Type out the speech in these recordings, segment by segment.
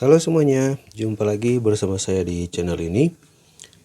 Halo semuanya, jumpa lagi bersama saya di channel ini.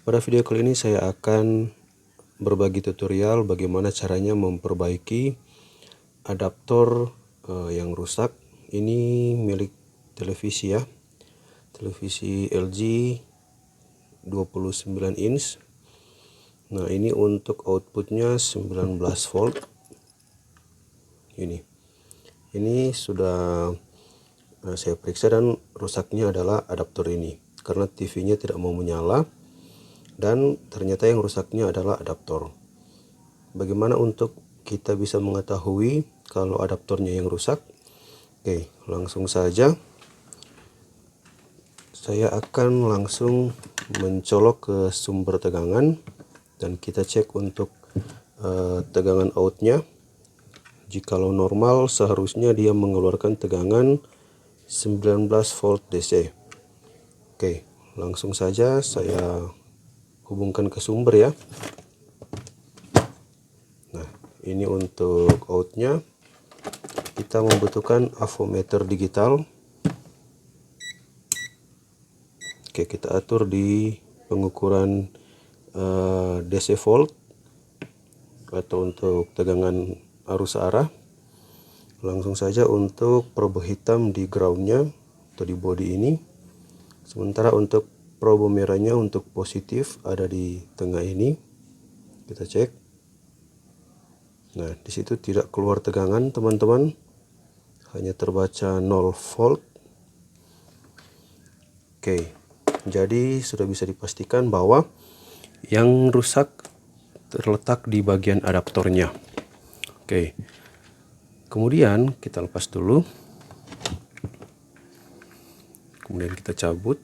Pada video kali ini saya akan berbagi tutorial bagaimana caranya memperbaiki adaptor yang rusak. Ini milik televisi ya, televisi LG 29 inch. Nah, ini untuk outputnya 19 volt. Ini sudah saya periksa dan rusaknya adalah adaptor ini karena TV-nya tidak mau menyala, dan ternyata yang rusaknya adalah adaptor. Bagaimana untuk kita bisa mengetahui kalau adaptornya yang rusak? Oke, langsung saja saya akan langsung mencolok ke sumber tegangan dan kita cek untuk tegangan outnya. Jikalau normal, seharusnya dia mengeluarkan tegangan 19 volt DC. Oke, langsung saja saya hubungkan ke sumber ya. Nah, ini untuk outnya. Kita membutuhkan avometer digital. Oke, kita atur di pengukuran DC volt atau untuk tegangan arus arah. Langsung saja untuk probe hitam di groundnya atau di body ini. Sementara untuk probe merahnya untuk positif ada di tengah ini. Kita cek. Nah, di situ tidak keluar tegangan teman-teman, hanya terbaca 0 volt. Oke, jadi sudah bisa dipastikan bahwa yang rusak terletak di bagian adaptornya. Oke, kemudian kita lepas dulu, kemudian kita cabut.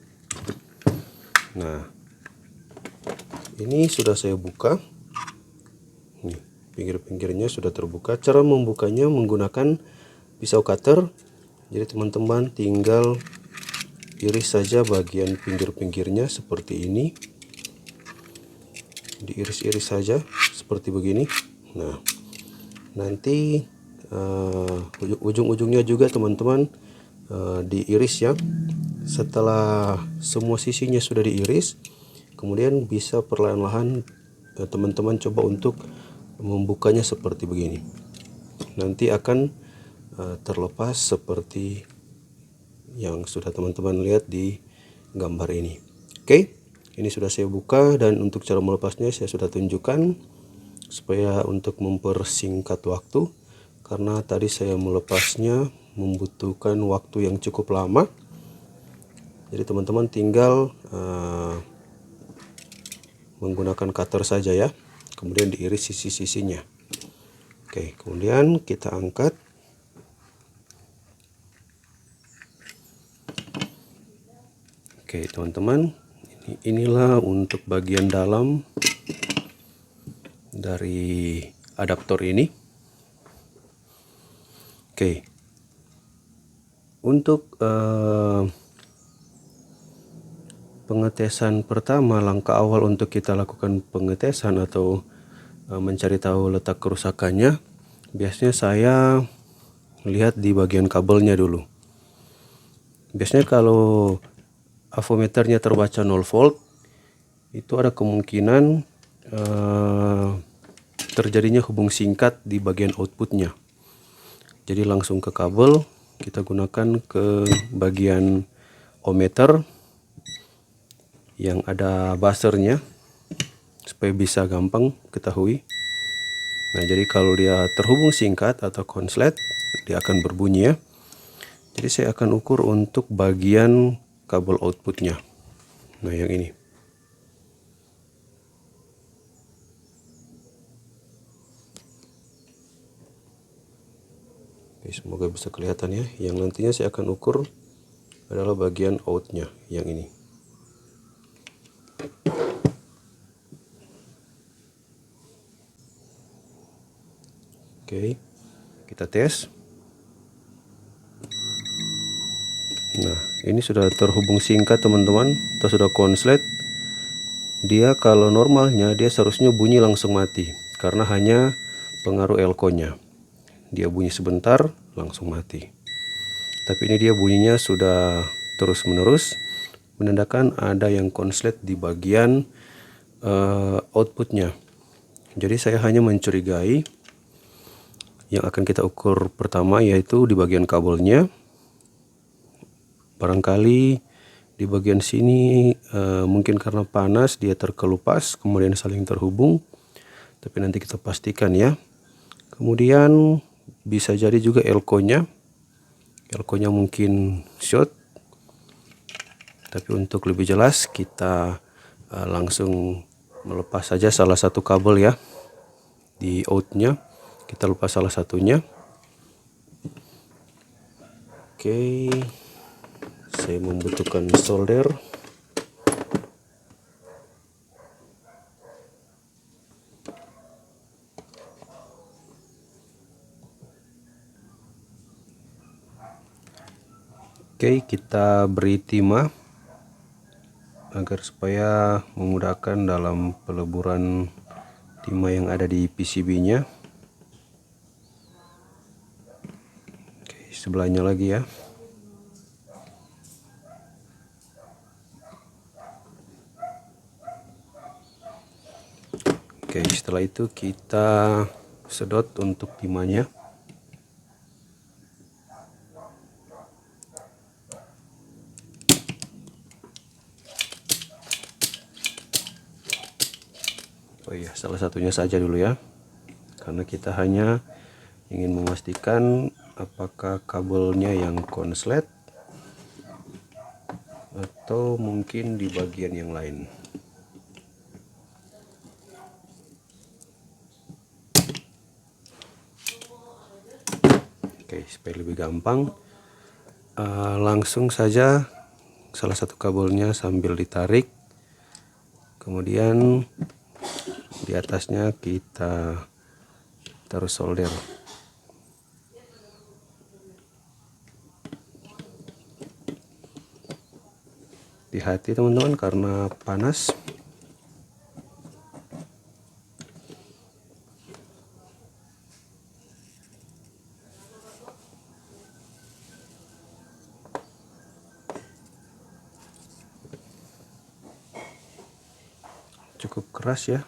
Nah, ini sudah saya buka. Nih, pinggir-pinggirnya sudah terbuka. Cara membukanya menggunakan pisau cutter. Jadi teman-teman tinggal iris saja bagian pinggir-pinggirnya seperti ini. Diiris-iris saja seperti begini. Nah, nanti ujung-ujungnya juga teman-teman diiris ya. Setelah semua sisinya sudah diiris, kemudian bisa perlahan-lahan teman-teman coba untuk membukanya seperti begini. Nanti akan terlepas seperti yang sudah teman-teman lihat di gambar ini. Oke, ini sudah saya buka dan untuk cara melepasnya saya sudah tunjukkan supaya untuk mempersingkat waktu, karena tadi saya melepasnya membutuhkan waktu yang cukup lama. Jadi teman-teman tinggal menggunakan cutter saja ya, kemudian diiris sisi-sisinya. Oke, kemudian kita angkat. Oke teman-teman, inilah untuk bagian dalam dari adaptor ini. Oke, untuk pengetesan pertama, langkah awal untuk kita lakukan pengetesan atau mencari tahu letak kerusakannya, biasanya saya lihat di bagian kabelnya dulu. Biasanya kalau avometernya terbaca 0 volt, itu ada kemungkinan terjadinya hubung singkat di bagian outputnya. Jadi langsung ke kabel, kita gunakan ke bagian ohmmeter yang ada buzzernya supaya bisa gampang ketahui. Nah, jadi kalau dia terhubung singkat atau konslet, dia akan berbunyi ya. Jadi saya akan ukur untuk bagian kabel outputnya. Nah, yang ini. Oke, semoga bisa kelihatan ya. Yang nantinya saya akan ukur adalah bagian outnya, yang ini. Oke, kita tes. Nah, ini sudah terhubung singkat teman-teman, atau sudah konslet. Dia kalau normalnya dia seharusnya bunyi langsung mati, karena hanya pengaruh elko-nya. Dia bunyi sebentar langsung mati. Tapi ini dia bunyinya sudah terus menerus, menandakan ada yang konslet di bagian outputnya. Jadi saya hanya mencurigai yang akan kita ukur pertama, yaitu di bagian kabelnya. Barangkali di bagian sini mungkin karena panas dia terkelupas kemudian saling terhubung, tapi nanti kita pastikan ya. Kemudian bisa jadi juga elko-nya mungkin short, tapi untuk lebih jelas kita langsung melepas saja salah satu kabel ya. Di outnya kita lepas salah satunya. Oke, saya membutuhkan solder. Oke, kita beri timah agar supaya memudahkan dalam peleburan timah yang ada di PCB-nya. Oke, sebelahnya lagi ya. Oke, setelah itu kita sedot untuk timahnya. Oh iya, salah satunya saja dulu ya, karena kita hanya ingin memastikan apakah kabelnya yang konslet atau mungkin di bagian yang lain. Oke, supaya lebih gampang, langsung saja salah satu kabelnya sambil ditarik, kemudian di atasnya kita taruh solder. Hati-hati teman-teman karena panas. Cukup keras ya.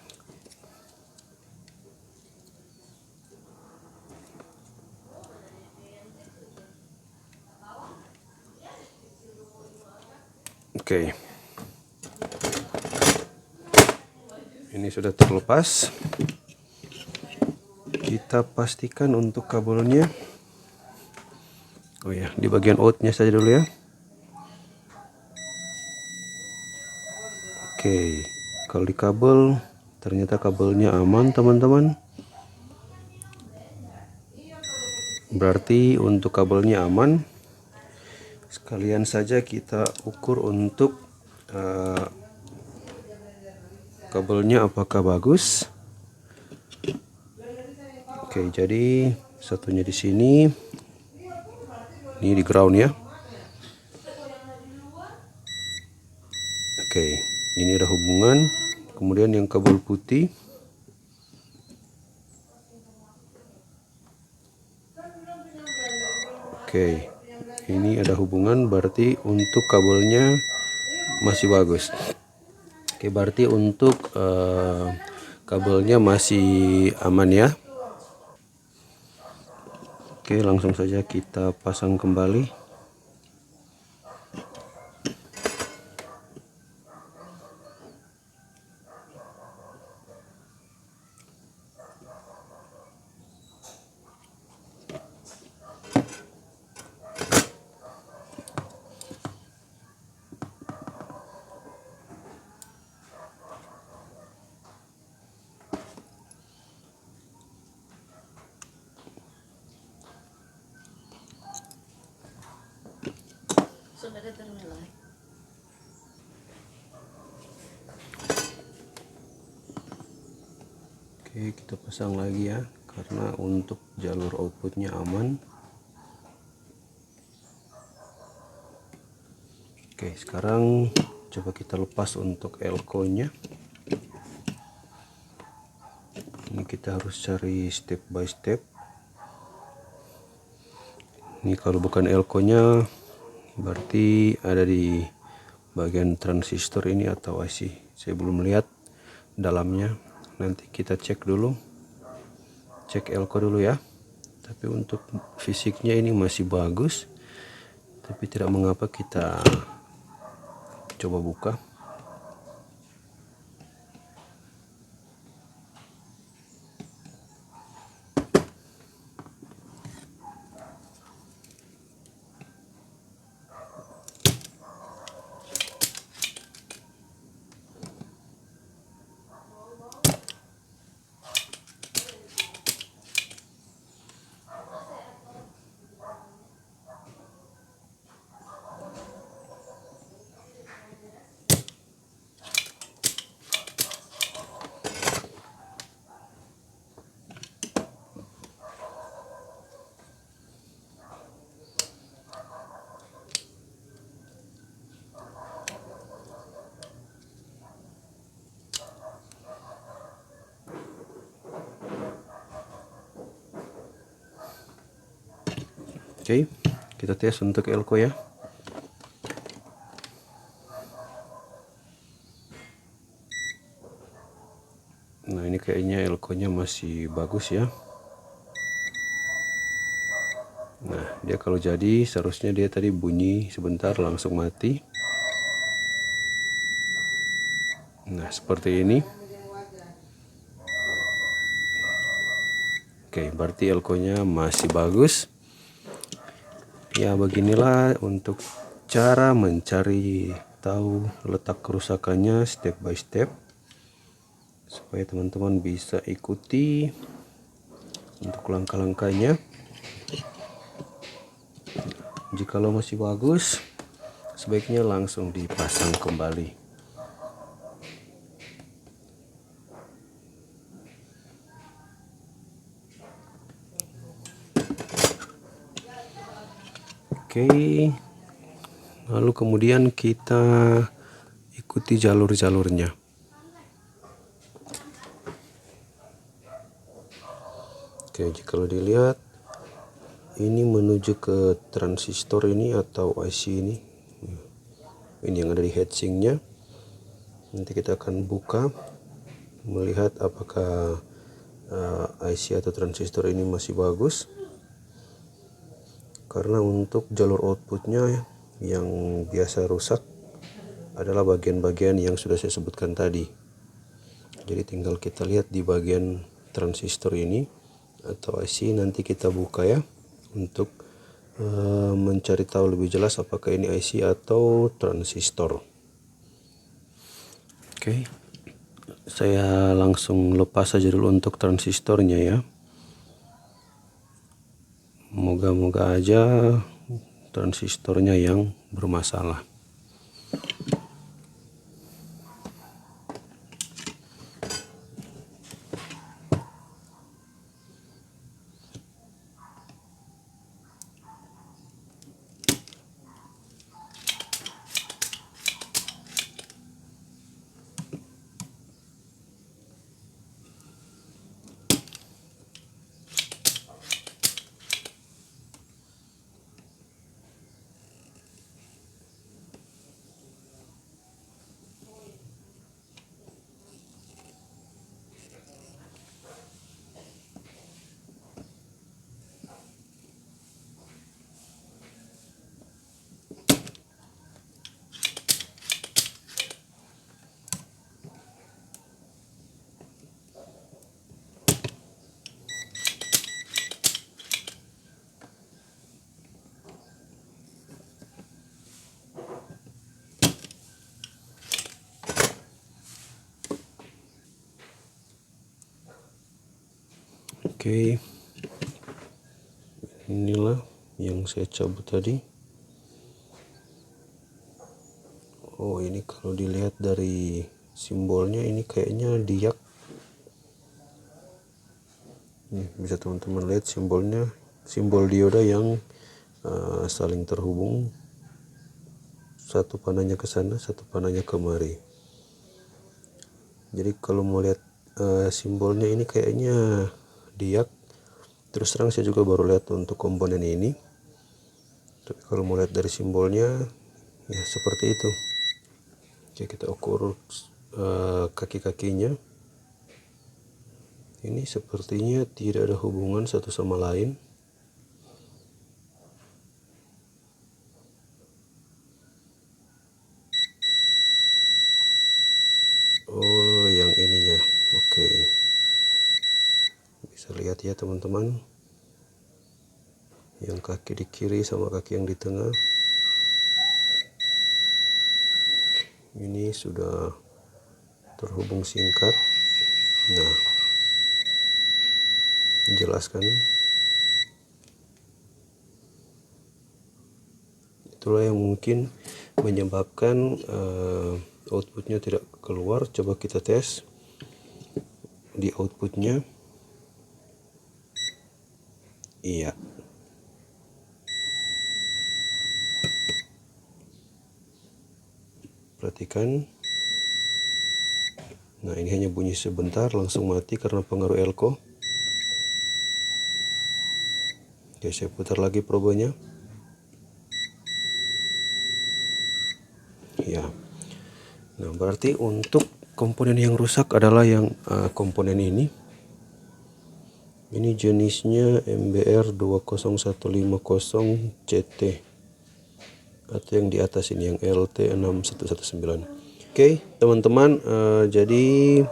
Oke, ini sudah terlepas. Kita pastikan untuk kabelnya, oh ya, di bagian outnya saja dulu ya. Oke, kalau di kabel ternyata kabelnya aman teman-teman, berarti untuk kabelnya aman. Sekalian saja kita ukur untuk kabelnya apakah bagus. Oke, jadi satunya di sini, ini di ground ya. Oke, ini ada hubungan. Kemudian yang kabel putih, oke, ini ada hubungan, berarti untuk kabelnya masih bagus. Oke, berarti untuk kabelnya masih aman ya. Oke, langsung saja kita pasang kembali. Oke, kita pasang lagi ya, karena untuk jalur outputnya aman. Oke, sekarang coba kita lepas untuk elko-nya. Ini kita harus cari step by step. Ini kalau bukan elko-nya berarti ada di bagian transistor ini atau IC. Saya belum lihat dalamnya, nanti kita cek dulu, cek elko dulu ya. Tapi untuk fisiknya ini masih bagus, tapi tidak mengapa kita coba buka. Oke, kita tes untuk elko ya. Nah, ini kayaknya elko-nya masih bagus ya. Nah, dia kalau jadi seharusnya dia tadi bunyi sebentar langsung mati. Nah, seperti ini. Oke, berarti elko-nya masih bagus. Ya, beginilah untuk cara mencari tahu letak kerusakannya step by step, supaya teman-teman bisa ikuti untuk langkah-langkahnya. Jikalau masih bagus, sebaiknya langsung dipasang kembali. Oke, lalu kemudian kita ikuti jalur-jalurnya. Oke, jika dilihat ini menuju ke transistor ini atau IC ini yang ada di heatsinknya. Nanti kita akan buka melihat apakah IC atau transistor ini masih bagus. Karena untuk jalur outputnya yang biasa rusak adalah bagian-bagian yang sudah saya sebutkan tadi. Jadi tinggal kita lihat di bagian transistor ini atau IC, nanti kita buka ya untuk mencari tahu lebih jelas apakah ini IC atau transistor. Oke, saya langsung lepas saja dulu untuk transistornya ya. Moga-moga aja transistornya yang bermasalah. Oke, inilah yang saya cabut tadi. Oh, ini kalau dilihat dari simbolnya ini kayaknya diak. Nih, bisa teman-teman lihat simbolnya, simbol dioda yang saling terhubung, satu panahnya ke sana, satu panahnya kemari. Jadi kalau mau lihat simbolnya ini kayaknya diak. Terus terang saya juga baru lihat untuk komponen ini. Tapi kalau mau lihat dari simbolnya ya seperti itu. Oke, kita ukur kaki-kakinya. Ini sepertinya tidak ada hubungan satu sama lain. Oh, yang ininya. Oke. Bisa lihat ya teman-teman. Yang kaki di kiri sama kaki yang di tengah. Ini sudah terhubung singkat. Nah, jelaskan. Itulah yang mungkin menyebabkan outputnya tidak keluar. Coba kita tes di outputnya. Iya. Perhatikan. Nah, ini hanya bunyi sebentar langsung mati karena pengaruh elko. Oke, saya putar lagi probonya. Ya. Nah, berarti untuk komponen yang rusak adalah yang komponen ini. Ini jenisnya MBR 20150CT atau yang di atas ini yang LT6119. Oke, teman-teman, jadi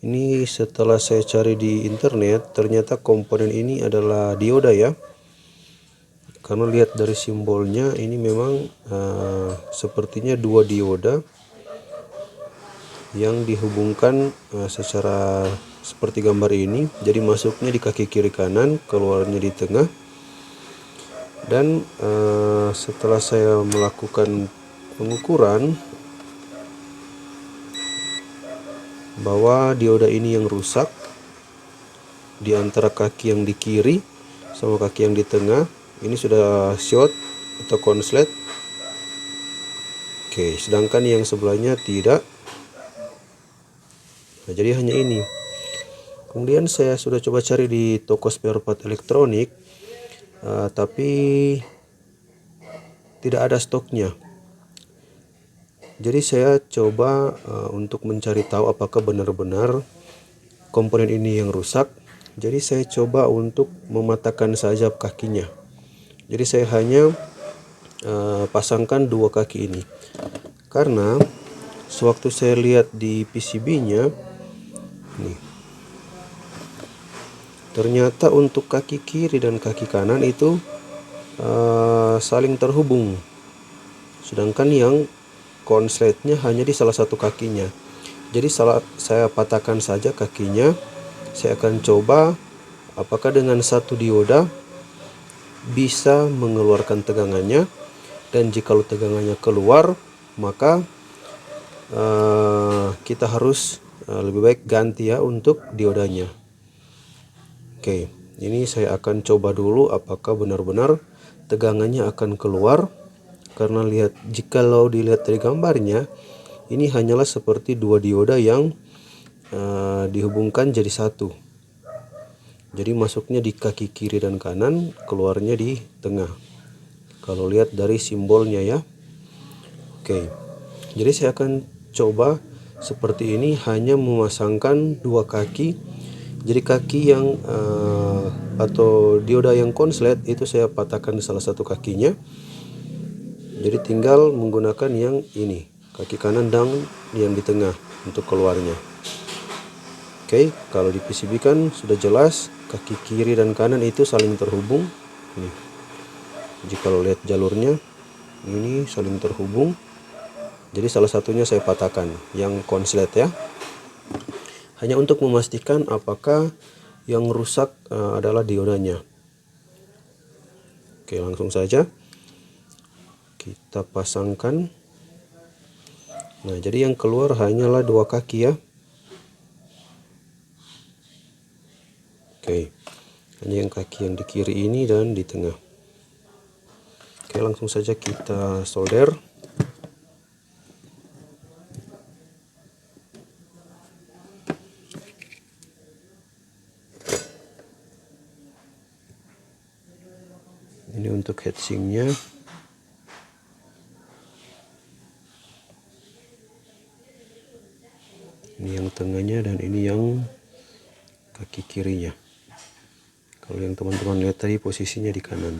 ini setelah saya cari di internet, ternyata komponen ini adalah dioda ya. Karena lihat dari simbolnya ini memang sepertinya dua dioda yang dihubungkan secara seperti gambar ini. Jadi masuknya di kaki kiri kanan, keluarnya di tengah. Dan setelah saya melakukan pengukuran bahwa dioda ini yang rusak di antara kaki yang di kiri sama kaki yang di tengah, ini sudah short atau konslet. Oke, sedangkan yang sebelahnya tidak. Nah, jadi hanya ini. Kemudian saya sudah coba cari di toko spare part elektronik, tapi tidak ada stoknya. Jadi saya coba untuk mencari tahu apakah benar-benar komponen ini yang rusak. Jadi saya coba untuk mematahkan saja kakinya. Jadi saya hanya pasangkan dua kaki ini. Karena sewaktu saya lihat di PCB-nya, nih, ternyata untuk kaki kiri dan kaki kanan itu saling terhubung. Sedangkan yang konsletnya hanya di salah satu kakinya. Jadi saya patahkan saja kakinya. Saya akan coba apakah dengan satu dioda bisa mengeluarkan tegangannya, dan jikalau tegangannya keluar maka kita harus lebih baik ganti ya untuk diodanya. Oke, ini saya akan coba dulu apakah benar-benar tegangannya akan keluar. Karena jikalau dilihat dari gambarnya, ini hanyalah seperti dua dioda yang dihubungkan jadi satu. Jadi masuknya di kaki kiri dan kanan, keluarnya di tengah. Kalau lihat dari simbolnya ya. Oke. Jadi saya akan coba seperti ini, hanya memasangkan dua kaki. Jadi kaki yang atau dioda yang konslet itu saya patahkan di salah satu kakinya. Jadi tinggal menggunakan yang ini, kaki kanan dan yang di tengah untuk keluarnya. Oke, kalau di PCB kan sudah jelas kaki kiri dan kanan itu saling terhubung. Nih, jika lo lihat jalurnya ini saling terhubung. Jadi salah satunya saya patahkan yang konslet ya. Hanya untuk memastikan apakah yang rusak adalah diodanya. Oke, langsung saja kita pasangkan. Nah, jadi yang keluar hanyalah dua kaki ya. Oke, hanya yang kaki yang di kiri ini dan di tengah. Oke, langsung saja kita solder. Ini untuk head heatsinknya. Ini yang tengahnya dan ini yang kaki kirinya. Kalau yang teman-teman lihat tadi posisinya di kanan,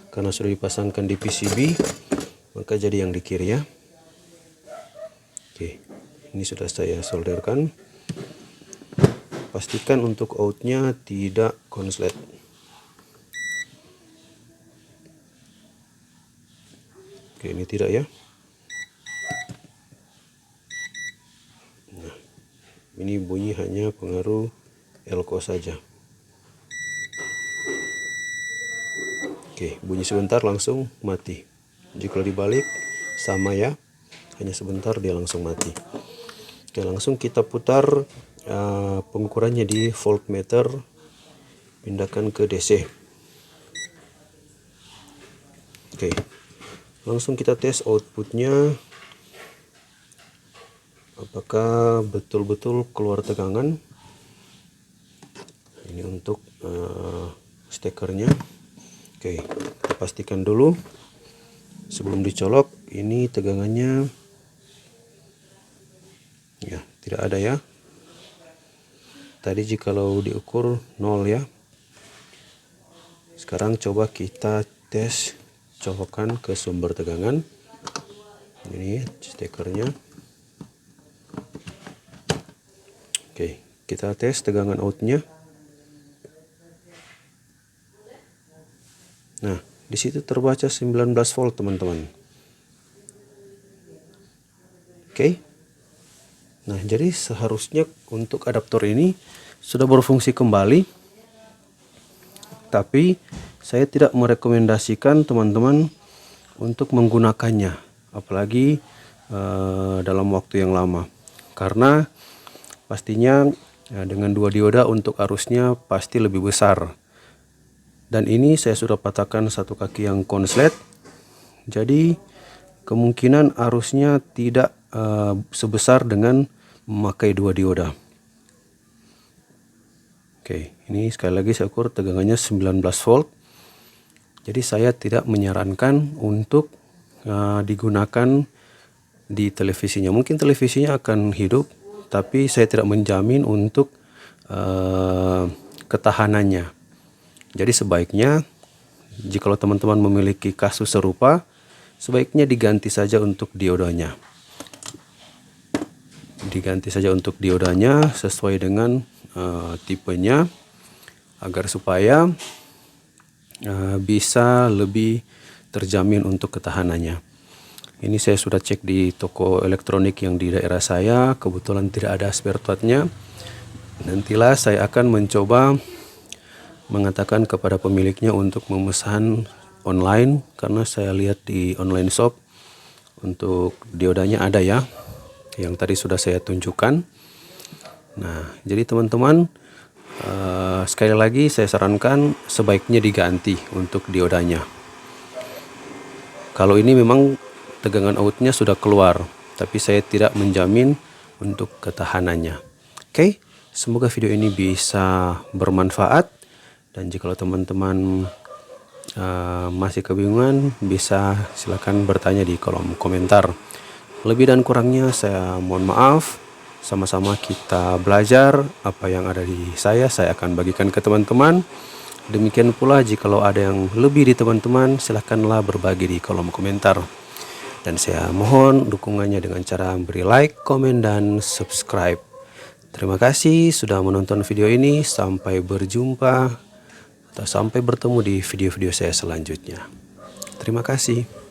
karena sudah dipasangkan di PCB maka jadi yang di kiri ya. Oke, ini sudah saya solderkan. Pastikan untuk outnya tidak konslet. Oke, ini tidak ya. Nah, ini bunyi hanya pengaruh elko saja. Oke, bunyi sebentar langsung mati. Jika dibalik sama ya, hanya sebentar dia langsung mati. Oke, langsung kita putar pengukurannya di voltmeter, pindahkan ke DC. Oke, langsung kita tes outputnya, apakah betul-betul keluar tegangan. Ini untuk stekernya. Oke, kita pastikan dulu sebelum dicolok ini tegangannya ya tidak ada ya. Tadi jikalau diukur 0 ya. Sekarang coba kita tes colokan ke sumber tegangan. Ini stekernya. Oke, kita tes tegangan outnya. Nah, di situ terbaca 19 volt teman-teman. Oke. Nah, jadi seharusnya untuk adaptor ini sudah berfungsi kembali. Tapi saya tidak merekomendasikan teman-teman untuk menggunakannya, apalagi dalam waktu yang lama. Karena pastinya dengan 2 dioda untuk arusnya pasti lebih besar. Dan ini saya sudah patahkan satu kaki yang konslet, jadi kemungkinan arusnya tidak sebesar dengan memakai 2 dioda. Oke, ini sekali lagi saya ukur tegangannya 19 volt. Jadi saya tidak menyarankan untuk digunakan di televisinya. Mungkin televisinya akan hidup, tapi saya tidak menjamin untuk ketahanannya. Jadi sebaiknya jika teman-teman memiliki kasus serupa, sebaiknya diganti saja untuk diodanya. Diganti saja untuk diodanya sesuai dengan tipenya, agar supaya bisa lebih terjamin untuk ketahanannya. Ini saya sudah cek di toko elektronik yang di daerah saya, kebetulan tidak ada spare partnya. Nantilah saya akan mencoba mengatakan kepada pemiliknya untuk memesan online, karena saya lihat di online shop untuk diodanya ada ya, yang tadi sudah saya tunjukkan. Nah, jadi teman-teman, sekali lagi saya sarankan sebaiknya diganti untuk diodanya. Kalau ini memang tegangan outnya sudah keluar, tapi saya tidak menjamin untuk ketahanannya. Oke, semoga video ini bisa bermanfaat. Dan jika teman-teman masih kebingungan, bisa silakan bertanya di kolom komentar. Lebih dan kurangnya saya mohon maaf. Sama-sama kita belajar apa yang ada di saya akan bagikan ke teman-teman. Demikian pula jika ada yang lebih di teman-teman, silahkanlah berbagi di kolom komentar. Dan saya mohon dukungannya dengan cara beri like, komen, dan subscribe. Terima kasih sudah menonton video ini. Sampai berjumpa atau sampai bertemu di video-video saya selanjutnya. Terima kasih.